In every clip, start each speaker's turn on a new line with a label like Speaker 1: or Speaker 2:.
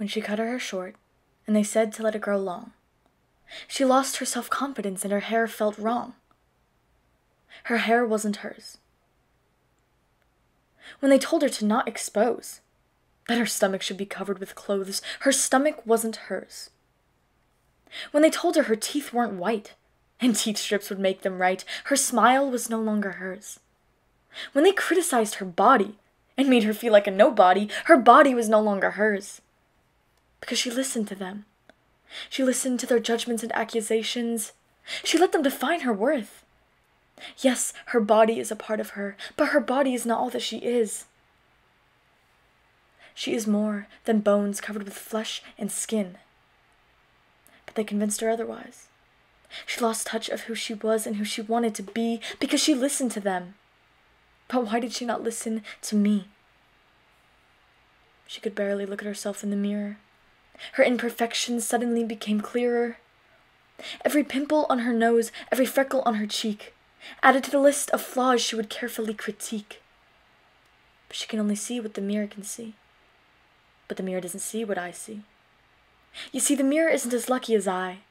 Speaker 1: when she cut her hair short, and they said to let it grow long. She lost her self-confidence and her hair felt wrong. Her hair wasn't hers. When they told her to not expose, that her stomach should be covered with clothes, her stomach wasn't hers. When they told her teeth weren't white, and teeth strips would make them right, her smile was no longer hers. When they criticized her body and made her feel like a nobody, her body was no longer hers. Because she listened to them. She listened to their judgments and accusations. She let them define her worth. Yes, her body is a part of her, but her body is not all that she is. She is more than bones covered with flesh and skin. But they convinced her otherwise. She lost touch of who she was and who she wanted to be because she listened to them. But why did she not listen to me? She could barely look at herself in the mirror. Her imperfections suddenly became clearer. Every pimple on her nose, every freckle on her cheek, added to the list of flaws she would carefully critique. But she can only see what the mirror can see. But the mirror doesn't see what I see. You see, the mirror isn't as lucky as I.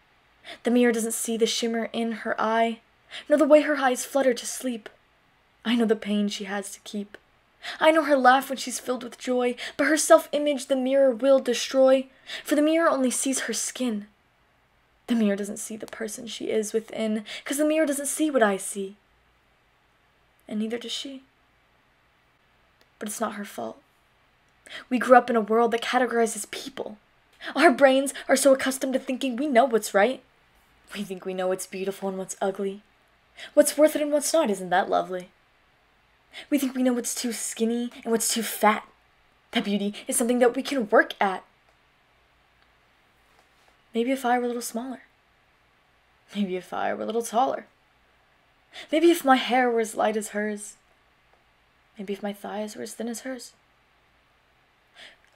Speaker 1: The mirror doesn't see the shimmer in her eye, nor the way her eyes flutter to sleep. I know the pain she has to keep. I know her laugh when she's filled with joy, but her self-image the mirror will destroy, for the mirror only sees her skin. The mirror doesn't see the person she is within, 'cause the mirror doesn't see what I see. And neither does she. But it's not her fault. We grew up in a world that categorizes people. Our brains are so accustomed to thinking we know what's right. We think we know what's beautiful and what's ugly. What's worth it and what's not, isn't that lovely? We think we know what's too skinny and what's too fat. That beauty is something that we can work at. Maybe if I were a little smaller. Maybe if I were a little taller. Maybe if my hair were as light as hers. Maybe if my thighs were as thin as hers.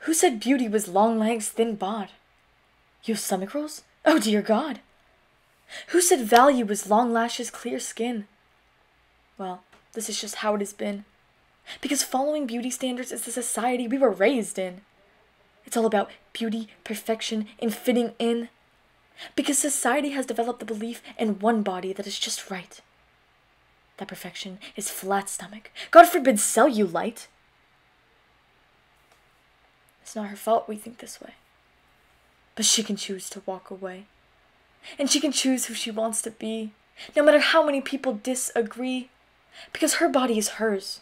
Speaker 1: Who said beauty was long legs, thin bod? You have stomach rolls? Oh dear God! Who said value was long lashes, clear skin? Well, this is just how it has been. Because following beauty standards is the society we were raised in. It's all about beauty, perfection, and fitting in. Because society has developed the belief in one body that is just right. That perfection is flat stomach. God forbid cellulite. It's not her fault we think this way. But she can choose to walk away. And she can choose who she wants to be, no matter how many people disagree. Because her body is hers.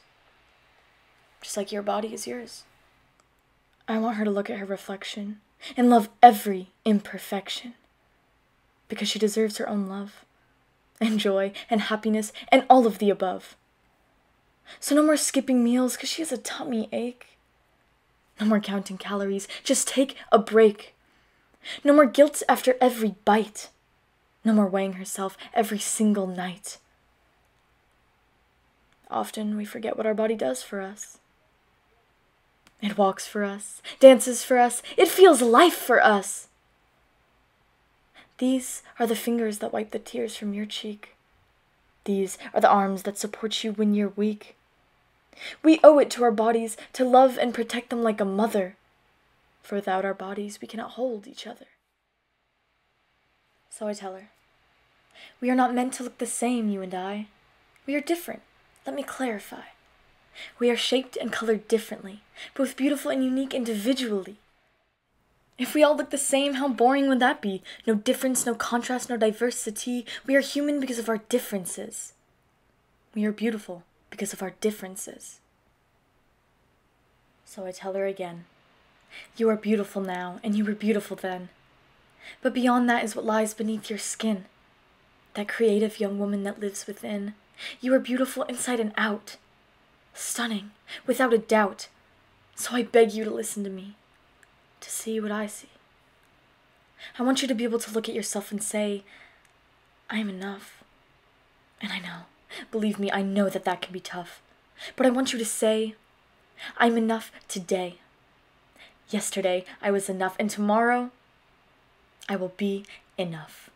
Speaker 1: Just like your body is yours. I want her to look at her reflection and love every imperfection. Because she deserves her own love, and joy, and happiness, and all of the above. So no more skipping meals because she has a tummy ache. No more counting calories, just take a break. No more guilt after every bite. No more weighing herself every single night. Often we forget what our body does for us. It walks for us, dances for us, it feels life for us. These are the fingers that wipe the tears from your cheek. These are the arms that support you when you're weak. We owe it to our bodies to love and protect them like a mother, for without our bodies we cannot hold each other. So I tell her, we are not meant to look the same, you and I. We are different. Let me clarify. We are shaped and colored differently, both beautiful and unique individually. If we all look the same, how boring would that be? No difference, no contrast, no diversity. We are human because of our differences. We are beautiful because of our differences. So I tell her again, you are beautiful now, and you were beautiful then. But beyond that is what lies beneath your skin. That creative young woman that lives within. You are beautiful inside and out. Stunning, without a doubt. So I beg you to listen to me. To see what I see. I want you to be able to look at yourself and say, I am enough. And I know, believe me, I know that that can be tough. But I want you to say, I'm enough today. Yesterday I was enough, and tomorrow I will be enough.